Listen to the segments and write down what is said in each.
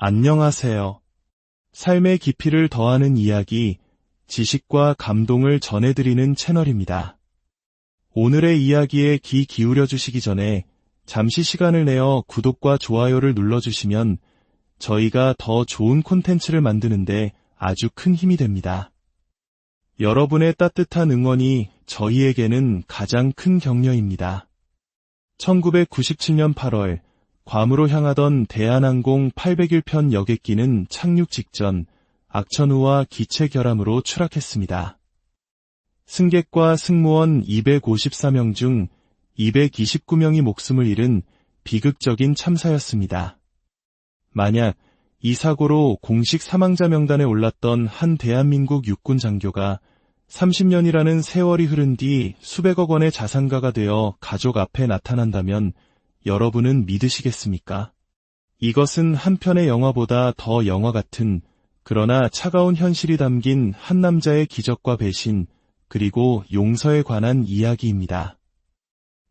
안녕하세요. 삶의 깊이를 더하는 이야기, 지식과 감동을 전해드리는 채널입니다. 오늘의 이야기에 귀 기울여 주시기 전에 잠시 시간을 내어 구독과 좋아요를 눌러주시면 저희가 더 좋은 콘텐츠를 만드는데 아주 큰 힘이 됩니다. 여러분의 따뜻한 응원이 저희에게는 가장 큰 격려입니다. 1997년 8월, 괌으로 향하던 대한항공 801편 여객기는 착륙 직전 악천후와 기체 결함으로 추락했습니다. 승객과 승무원 254명 중 229명이 목숨을 잃은 비극적인 참사였습니다. 만약 이 사고로 공식 사망자 명단에 올랐던 한 대한민국 육군 장교가 30년이라는 세월이 흐른 뒤 수백억 원의 자산가가 되어 가족 앞에 나타난다면 여러분은 믿으시겠습니까? 이것은 한 편의 영화보다 더 영화 같은, 그러나 차가운 현실이 담긴 한 남자의 기적과 배신, 그리고 용서에 관한 이야기입니다.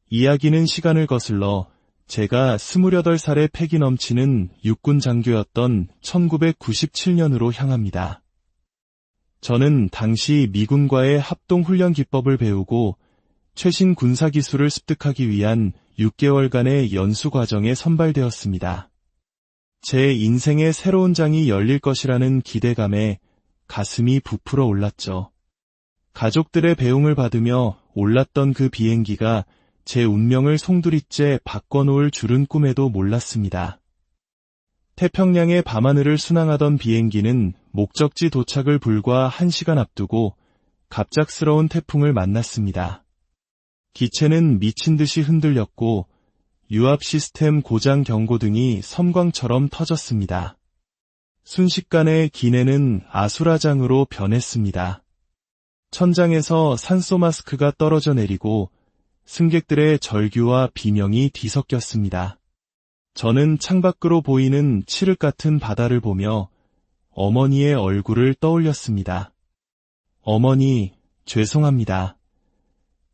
이야기는 시간을 거슬러 제가 28살의 패기 넘치는 육군 장교였던 1997년으로 향합니다. 저는 당시 미군과의 합동훈련 기법을 배우고 최신 군사기술을 습득하기 위한 6개월간의 연수 과정에 선발되었습니다. 제 인생의 새로운 장이 열릴 것이라는 기대감에 가슴이 부풀어 올랐죠. 가족들의 배웅을 받으며 올랐던 그 비행기가 제 운명을 송두리째 바꿔놓을 줄은 꿈에도 몰랐습니다. 태평양의 밤하늘을 순항하던 비행기는 목적지 도착을 불과 1시간 앞두고 갑작스러운 태풍을 만났습니다. 기체는 미친 듯이 흔들렸고 유압 시스템 고장 경고등이 섬광처럼 터졌습니다. 순식간에 기내는 아수라장으로 변했습니다. 천장에서 산소 마스크가 떨어져 내리고 승객들의 절규와 비명이 뒤섞였습니다. 저는 창밖으로 보이는 칠흑 같은 바다를 보며 어머니의 얼굴을 떠올렸습니다. 어머니, 죄송합니다.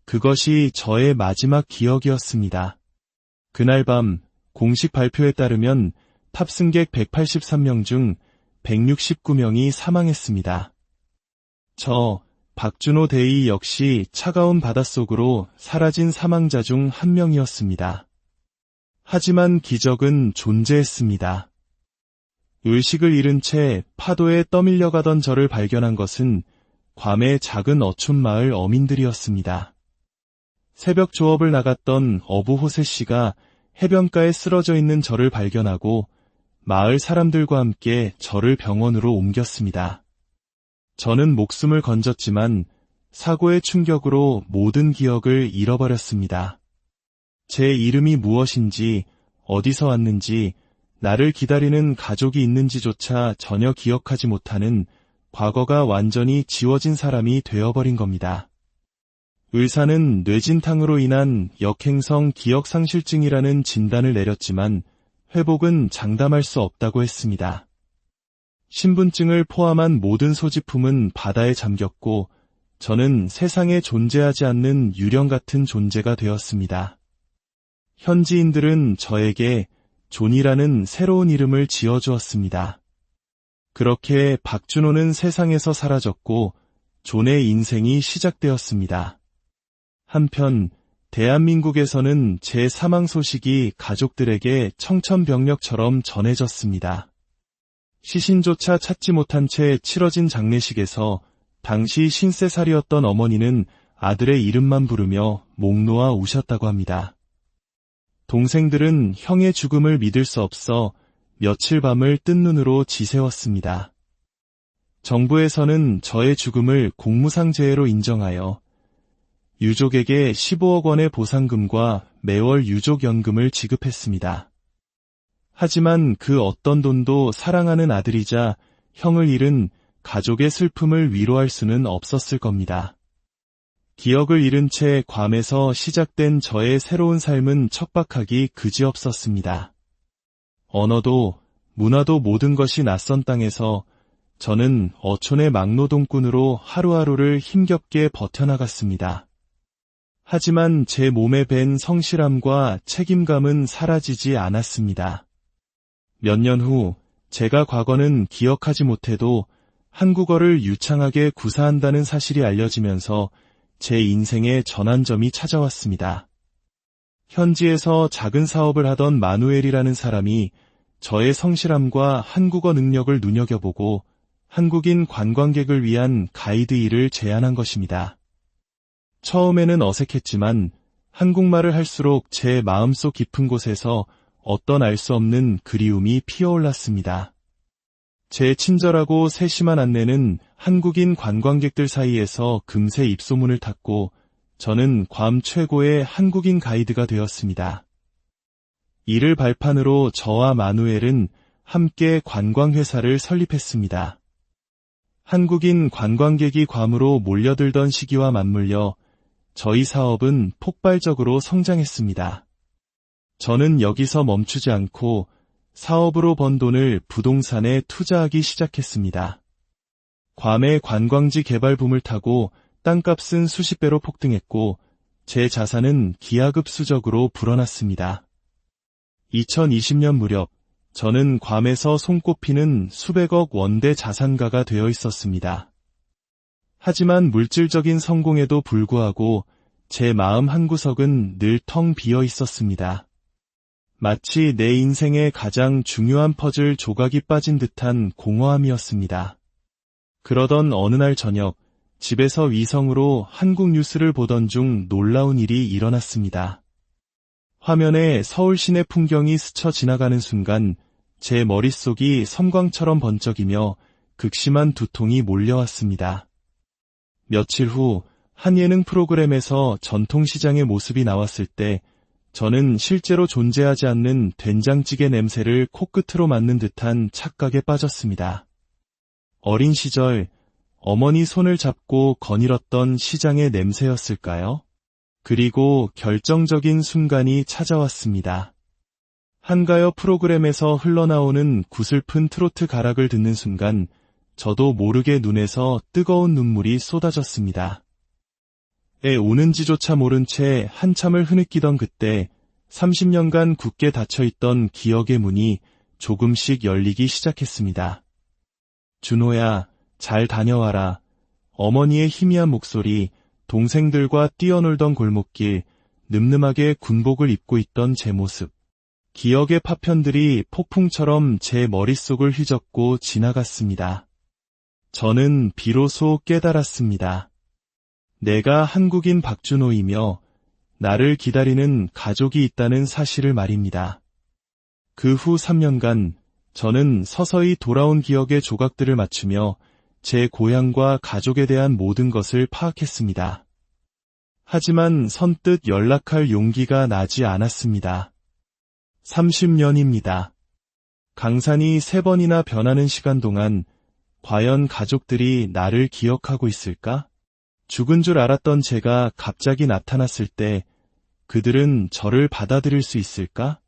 그것이 저의 마지막 기억이었습니다. 그날 밤 공식 발표에 따르면 탑승객 183명 중 169명이 사망했습니다. 저 박준호 대위 역시 차가운 바닷속으로 사라진 사망자 중 한 명이었습니다. 하지만 기적은 존재했습니다. 의식을 잃은 채 파도에 떠밀려가던 저를 발견한 것은 괌의 작은 어촌 마을 어민들이었습니다. 새벽 조업을 나갔던 어부 호세 씨가 해변가에 쓰러져 있는 저를 발견하고 마을 사람들과 함께 저를 병원으로 옮겼습니다. 저는 목숨을 건졌지만 사고의 충격으로 모든 기억을 잃어버렸습니다. 제 이름이 무엇인지, 어디서 왔는지, 나를 기다리는 가족이 있는지조차 전혀 기억하지 못하는 과거가 완전히 지워진 사람이 되어버린 겁니다. 의사는 뇌진탕으로 인한 역행성 기억상실증이라는 진단을 내렸지만 회복은 장담할 수 없다고 했습니다. 신분증을 포함한 모든 소지품은 바다에 잠겼고 저는 세상에 존재하지 않는 유령 같은 존재가 되었습니다. 현지인들은 저에게 존이라는 새로운 이름을 지어주었습니다. 그렇게 박준호는 세상에서 사라졌고 존의 인생이 시작되었습니다. 한편 대한민국에서는 제 사망 소식이 가족들에게 청천벽력처럼 전해졌습니다. 시신조차 찾지 못한 채 치러진 장례식에서 당시 50살이었던 어머니는 아들의 이름만 부르며 목 놓아 우셨다고 합니다. 동생들은 형의 죽음을 믿을 수 없어 며칠 밤을 뜬 눈으로 지새웠습니다. 정부에서는 저의 죽음을 공무상재해로 인정하여 유족에게 15억 원의 보상금과 매월 유족연금을 지급했습니다. 하지만 그 어떤 돈도 사랑하는 아들이자 형을 잃은 가족의 슬픔을 위로할 수는 없었을 겁니다. 기억을 잃은 채 괌에서 시작된 저의 새로운 삶은 척박하기 그지없었습니다. 언어도 문화도 모든 것이 낯선 땅에서 저는 어촌의 막노동꾼으로 하루하루를 힘겹게 버텨나갔습니다. 하지만 제 몸에 밴 성실함과 책임감은 사라지지 않았습니다. 몇 년 후 제가 과거는 기억하지 못해도 한국어를 유창하게 구사한다는 사실이 알려지면서 제 인생의 전환점이 찾아왔습니다. 현지에서 작은 사업을 하던 마누엘이라는 사람이 저의 성실함과 한국어 능력을 눈여겨보고 한국인 관광객을 위한 가이드 일을 제안한 것입니다. 처음에는 어색했지만 한국말을 할수록 제 마음속 깊은 곳에서 어떤 알 수 없는 그리움이 피어올랐습니다. 제 친절하고 세심한 안내는 한국인 관광객들 사이에서 금세 입소문을 탔고 저는 괌 최고의 한국인 가이드가 되었습니다. 이를 발판으로 저와 마누엘은 함께 관광회사를 설립했습니다. 한국인 관광객이 괌으로 몰려들던 시기와 맞물려 저희 사업은 폭발적으로 성장했습니다. 저는 여기서 멈추지 않고 사업으로 번 돈을 부동산에 투자하기 시작했습니다. 괌의 관광지 개발 붐을 타고 땅값은 수십 배로 폭등했고 제 자산은 기하급수적으로 불어났습니다. 2020년 무렵 저는 괌에서 손꼽히는 수백억 원대 자산가가 되어 있었습니다. 하지만 물질적인 성공에도 불구하고 제 마음 한구석은 늘 텅 비어 있었습니다. 마치 내 인생의 가장 중요한 퍼즐 조각이 빠진 듯한 공허함이었습니다. 그러던 어느 날 저녁, 집에서 위성으로 한국 뉴스를 보던 중 놀라운 일이 일어났습니다. 화면에 서울 시내 풍경이 스쳐 지나가는 순간 제 머릿속이 섬광처럼 번쩍이며 극심한 두통이 몰려왔습니다. 며칠 후 한 예능 프로그램에서 전통시장의 모습이 나왔을 때 저는 실제로 존재하지 않는 된장찌개 냄새를 코끝으로 맡는 듯한 착각에 빠졌습니다. 어린 시절 어머니 손을 잡고 거닐었던 시장의 냄새였을까요? 그리고 결정적인 순간이 찾아왔습니다. 한가요 프로그램에서 흘러나오는 구슬픈 트로트 가락을 듣는 순간 저도 모르게 눈에서 뜨거운 눈물이 쏟아졌습니다. 에 오는지조차 모른 채 한참을 흐느끼던 그때 30년간 굳게 닫혀있던 기억의 문이 조금씩 열리기 시작했습니다. 준호야, 잘 다녀와라. 어머니의 희미한 목소리, 동생들과 뛰어놀던 골목길, 늠름하게 군복을 입고 있던 제 모습. 기억의 파편들이 폭풍처럼 제 머릿속을 휘젓고 지나갔습니다. 저는 비로소 깨달았습니다. 내가 한국인 박준호이며 나를 기다리는 가족이 있다는 사실을 말입니다. 그 후 3년간 저는 서서히 돌아온 기억의 조각들을 맞추며 제 고향과 가족에 대한 모든 것을 파악했습니다. 하지만 선뜻 연락할 용기가 나지 않았습니다. 30년입니다. 강산이 3번이나 변하는 시간 동안 과연 가족들이 나를 기억하고 있을까? 죽은 줄 알았던 제가 갑자기 나타났을 때 그들은 저를 받아들일 수 있을까?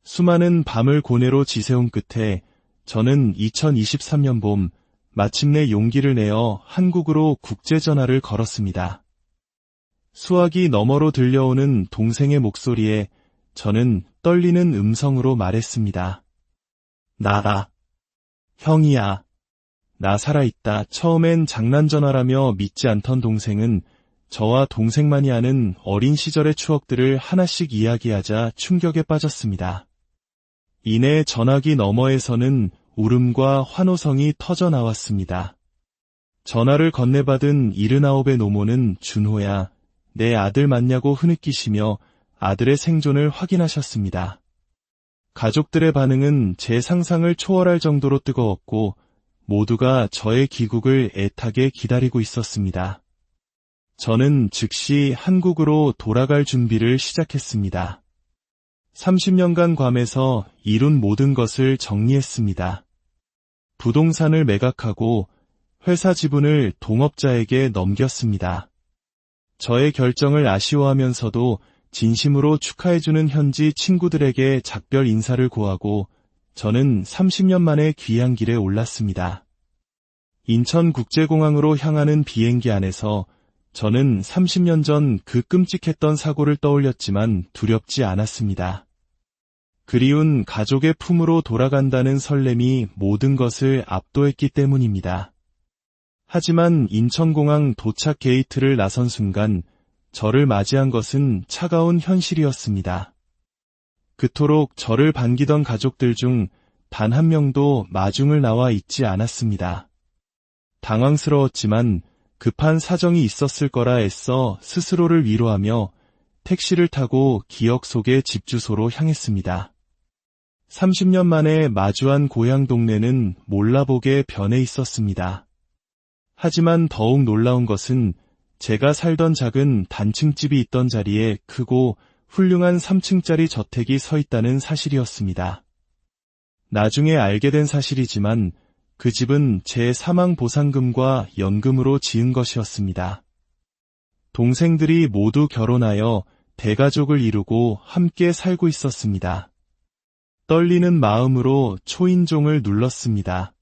수많은 밤을 고뇌로 지새운 끝에 저는 2023년 봄 마침내 용기를 내어 한국으로 국제전화를 걸었습니다. 수화기 너머로 들려오는 동생의 목소리에 저는 떨리는 음성으로 말했습니다. 나다. 형이야. 나 살아있다. 처음엔 장난전화라며 믿지 않던 동생은 저와 동생만이 아는 어린 시절의 추억들을 하나씩 이야기하자 충격에 빠졌습니다. 이내 전화기 너머에서는 울음과 환호성이 터져 나왔습니다. 전화를 건네받은 79의 노모는 준호야, 내 아들 맞냐고 흐느끼시며 아들의 생존을 확인하셨습니다. 가족들의 반응은 제 상상을 초월할 정도로 뜨거웠고 모두가 저의 귀국을 애타게 기다리고 있었습니다. 저는 즉시 한국으로 돌아갈 준비를 시작했습니다. 30년간 괌에서 이룬 모든 것을 정리했습니다. 부동산을 매각하고 회사 지분을 동업자에게 넘겼습니다. 저의 결정을 아쉬워하면서도 진심으로 축하해주는 현지 친구들에게 작별 인사를 고하고 저는 30년 만에 귀향길에 올랐습니다. 인천국제공항으로 향하는 비행기 안에서 저는 30년 전 그 끔찍했던 사고를 떠올렸지만 두렵지 않았습니다. 그리운 가족의 품으로 돌아간다는 설렘이 모든 것을 압도했기 때문입니다. 하지만 인천공항 도착 게이트를 나선 순간 저를 맞이한 것은 차가운 현실이었습니다. 그토록 저를 반기던 가족들 중 단 한 명도 마중을 나와 있지 않았습니다. 당황스러웠지만 급한 사정이 있었을 거라 애써 스스로를 위로하며 택시를 타고 기억 속의 집 주소로 향했습니다. 30년 만에 마주한 고향 동네는 몰라보게 변해 있었습니다. 하지만 더욱 놀라운 것은 제가 살던 작은 단층집이 있던 자리에 크고 훌륭한 3층짜리 저택이 서 있다는 사실이었습니다. 나중에 알게 된 사실이지만 그 집은 제 사망 보상금과 연금으로 지은 것이었습니다. 동생들이 모두 결혼하여 대가족을 이루고 함께 살고 있었습니다. 떨리는 마음으로 초인종을 눌렀습니다.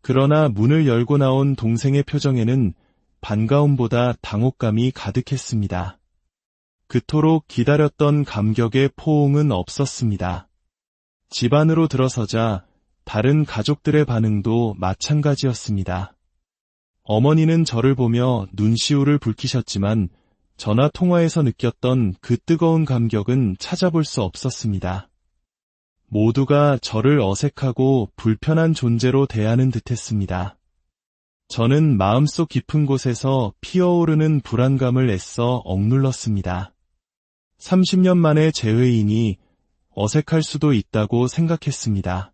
그러나 문을 열고 나온 동생의 표정에는 반가움보다 당혹감이 가득했습니다. 그토록 기다렸던 감격의 포옹은 없었습니다. 집 안으로 들어서자 다른 가족들의 반응도 마찬가지였습니다. 어머니는 저를 보며 눈시울을 붉히셨지만 전화 통화에서 느꼈던 그 뜨거운 감격은 찾아볼 수 없었습니다. 모두가 저를 어색하고 불편한 존재로 대하는 듯했습니다. 저는 마음속 깊은 곳에서 피어오르는 불안감을 애써 억눌렀습니다. 30년 만의 재회이니 어색할 수도 있다고 생각했습니다.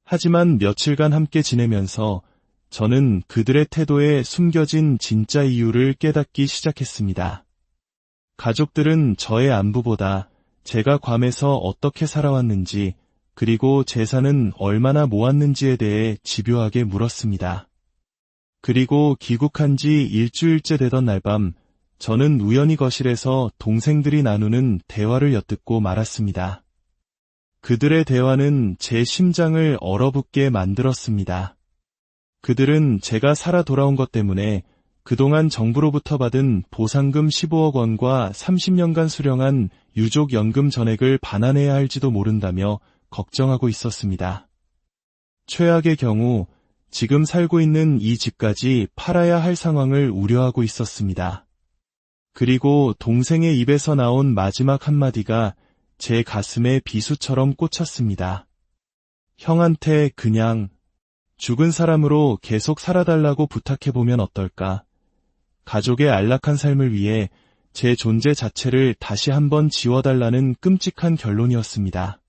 하지만 며칠간 함께 지내면서 저는 그들의 태도에 숨겨진 진짜 이유를 깨닫기 시작했습니다. 가족들은 저의 안부보다 제가 괌에서 어떻게 살아왔는지 그리고 재산은 얼마나 모았는지에 대해 집요하게 물었습니다. 그리고 귀국한 지 일주일째 되던 날밤 저는 우연히 거실에서 동생들이 나누는 대화를 엿듣고 말았습니다. 그들의 대화는 제 심장을 얼어붙게 만들었습니다. 그들은 제가 살아 돌아온 것 때문에 그동안 정부로부터 받은 보상금 15억 원과 30년간 수령한 유족연금 전액을 반환해야 할지도 모른다며 걱정하고 있었습니다. 최악의 경우 지금 살고 있는 이 집까지 팔아야 할 상황을 우려하고 있었습니다. 그리고 동생의 입에서 나온 마지막 한마디가 제 가슴에 비수처럼 꽂혔습니다. 형한테 그냥 죽은 사람으로 계속 살아달라고 부탁해보면 어떨까? 가족의 안락한 삶을 위해 제 존재 자체를 다시 한번 지워달라는 끔찍한 결론이었습니다.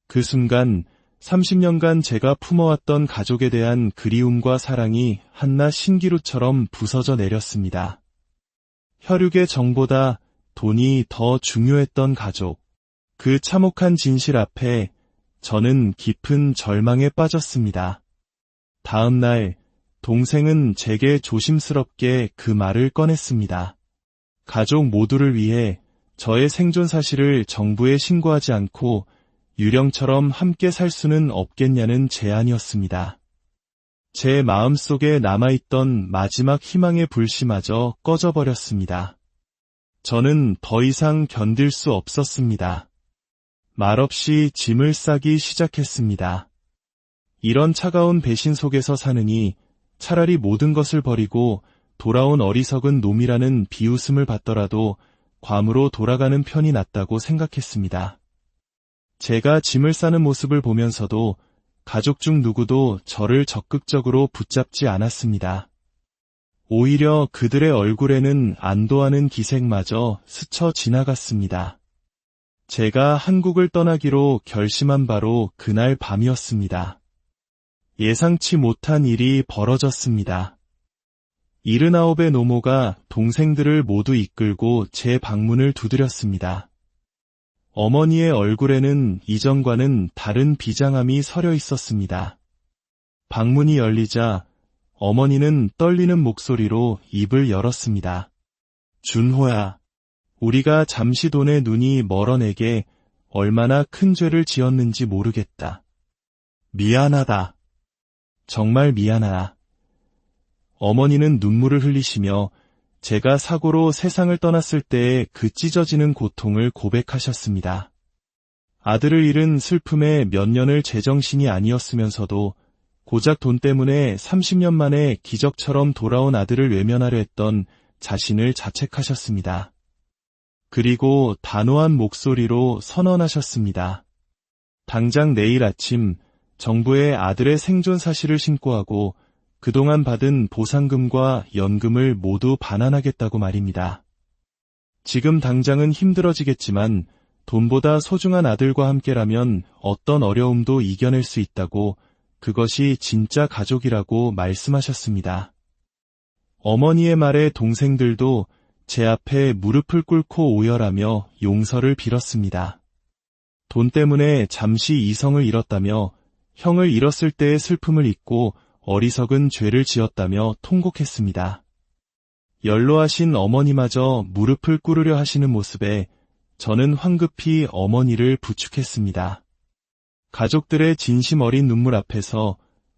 그 순간 30년간 제가 품어왔던 가족에 대한 그리움과 사랑이 한낱 신기루처럼 부서져 내렸습니다. 혈육의 정보다 돈이 더 중요했던 가족. 그 참혹한 진실 앞에 저는 깊은 절망에 빠졌습니다. 다음 날 동생은 제게 조심스럽게 그 말을 꺼냈습니다. 가족 모두를 위해 저의 생존 사실을 정부에 신고하지 않고 유령처럼 함께 살 수는 없겠냐는 제안이었습니다. 제 마음속에 남아있던 마지막 희망의 불씨마저 꺼져버렸습니다. 저는 더 이상 견딜 수 없었습니다. 말없이 짐을 싸기 시작했습니다. 이런 차가운 배신 속에서 사느니 차라리 모든 것을 버리고 돌아온 어리석은 놈이라는 비웃음을 받더라도 괌으로 돌아가는 편이 낫다고 생각했습니다. 제가 짐을 싸는 모습을 보면서도 가족 중 누구도 저를 적극적으로 붙잡지 않았습니다. 오히려 그들의 얼굴에는 안도하는 기색마저 스쳐 지나갔습니다. 제가 한국을 떠나기로 결심한 바로 그날 밤이었습니다. 예상치 못한 일이 벌어졌습니다. 79의 노모가 동생들을 모두 이끌고 제 방문을 두드렸습니다. 어머니의 얼굴에는 이전과는 다른 비장함이 서려 있었습니다. 방문이 열리자 어머니는 떨리는 목소리로 입을 열었습니다. 준호야, 우리가 잠시 돈에 눈이 멀어내게 얼마나 큰 죄를 지었는지 모르겠다. 미안하다. 정말 미안하다. 어머니는 눈물을 흘리시며 제가 사고로 세상을 떠났을 때의 그 찢어지는 고통을 고백하셨습니다. 아들을 잃은 슬픔에 몇 년을 제정신이 아니었으면서도 고작 돈 때문에 30년 만에 기적처럼 돌아온 아들을 외면하려 했던 자신을 자책하셨습니다. 그리고 단호한 목소리로 선언하셨습니다. 당장 내일 아침 정부에 아들의 생존 사실을 신고하고 그동안 받은 보상금과 연금을 모두 반환하겠다고 말입니다. 지금 당장은 힘들어지겠지만 돈보다 소중한 아들과 함께라면 어떤 어려움도 이겨낼 수 있다고, 그것이 진짜 가족이라고 말씀하셨습니다. 어머니의 말에 동생들도 제 앞에 무릎을 꿇고 오열하며 용서를 빌었습니다. 돈 때문에 잠시 이성을 잃었다며, 형을 잃었을 때의 슬픔을 잊고 어리석은 죄를 지었다며 통곡했습니다. 연로하신 어머니마저 무릎을 꿇으려 하시는 모습에 저는 황급히 어머니를 부축했습니다. 가족들의 진심 어린 눈물 앞에서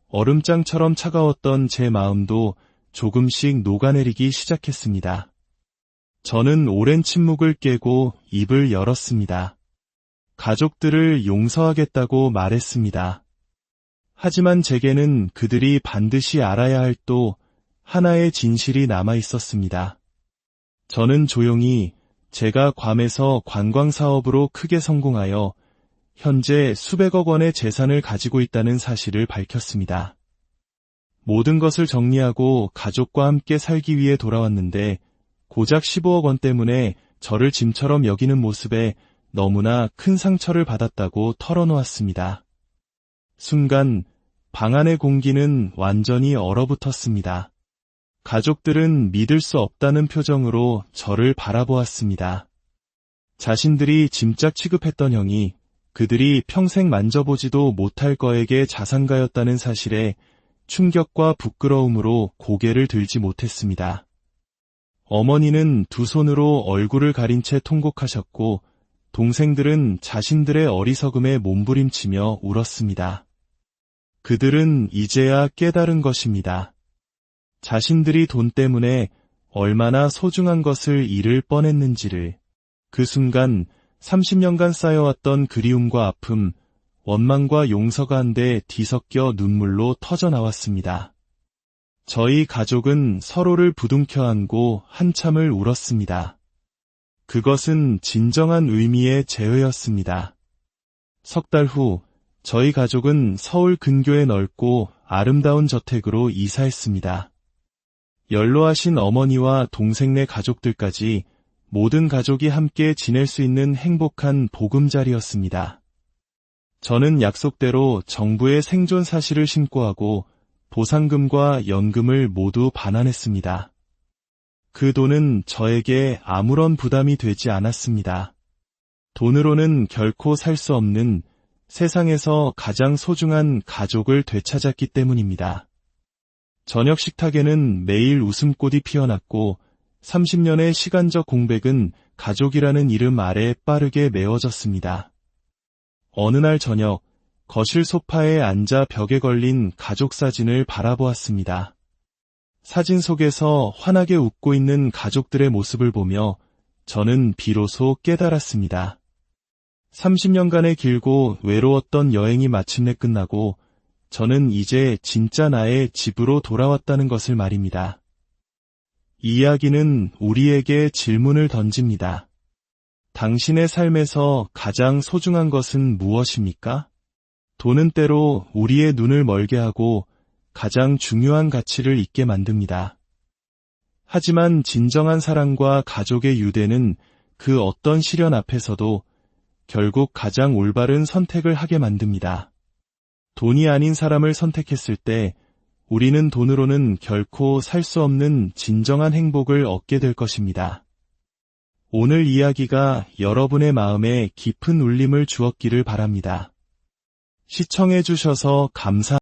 얼음장처럼 차가웠던 제 마음도 조금씩 녹아내리기 시작했습니다. 저는 오랜 침묵을 깨고 입을 열었습니다. 가족들을 용서하겠다고 말했습니다. 하지만 제게는 그들이 반드시 알아야 할 또 하나의 진실이 남아 있었습니다. 저는 조용히 제가 괌에서 관광사업으로 크게 성공하여 현재 수백억 원의 재산을 가지고 있다는 사실을 밝혔습니다. 모든 것을 정리하고 가족과 함께 살기 위해 돌아왔는데 고작 15억 원 때문에 저를 짐처럼 여기는 모습에 너무나 큰 상처를 받았다고 털어놓았습니다. 순간 방 안의 공기는 완전히 얼어붙었습니다. 가족들은 믿을 수 없다는 표정으로 저를 바라보았습니다. 자신들이 짐짝 취급했던 형이 그들이 평생 만져보지도 못할 거에게 자산가였다는 사실에 충격과 부끄러움으로 고개를 들지 못했습니다. 어머니는 두 손으로 얼굴을 가린 채 통곡하셨고 동생들은 자신들의 어리석음에 몸부림치며 울었습니다. 그들은 이제야 깨달은 것입니다. 자신들이 돈 때문에 얼마나 소중한 것을 잃을 뻔했는지를. 그 순간 30년간 쌓여왔던 그리움과 아픔, 원망과 용서가 한데 뒤섞여 눈물로 터져나왔습니다. 저희 가족은 서로를 부둥켜 안고 한참을 울었습니다. 그것은 진정한 의미의 재회였습니다. 석 달 후 저희 가족은 서울 근교의 넓고 아름다운 저택으로 이사했습니다. 연로하신 어머니와 동생네 가족들까지 모든 가족이 함께 지낼 수 있는 행복한 보금자리였습니다. 저는 약속대로 정부의 생존 사실을 신고하고 보상금과 연금을 모두 반환했습니다. 그 돈은 저에게 아무런 부담이 되지 않았습니다. 돈으로는 결코 살 수 없는 세상에서 가장 소중한 가족을 되찾았기 때문입니다. 저녁 식탁에는 매일 웃음꽃이 피어났고 30년의 시간적 공백은 가족이라는 이름 아래 빠르게 메워졌습니다. 어느 날 저녁 거실 소파에 앉아 벽에 걸린 가족 사진을 바라보았습니다. 사진 속에서 환하게 웃고 있는 가족들의 모습을 보며 저는 비로소 깨달았습니다. 30년간의 길고 외로웠던 여행이 마침내 끝나고 저는 이제 진짜 나의 집으로 돌아왔다는 것을 말입니다. 이 이야기는 우리에게 질문을 던집니다. 당신의 삶에서 가장 소중한 것은 무엇입니까? 돈은 때로 우리의 눈을 멀게 하고 가장 중요한 가치를 잊게 만듭니다. 하지만 진정한 사랑과 가족의 유대는 그 어떤 시련 앞에서도 결국 가장 올바른 선택을 하게 만듭니다. 돈이 아닌 사람을 선택했을 때 우리는 돈으로는 결코 살 수 없는 진정한 행복을 얻게 될 것입니다. 오늘 이야기가 여러분의 마음에 깊은 울림을 주었기를 바랍니다. 시청해 주셔서 감사합니다.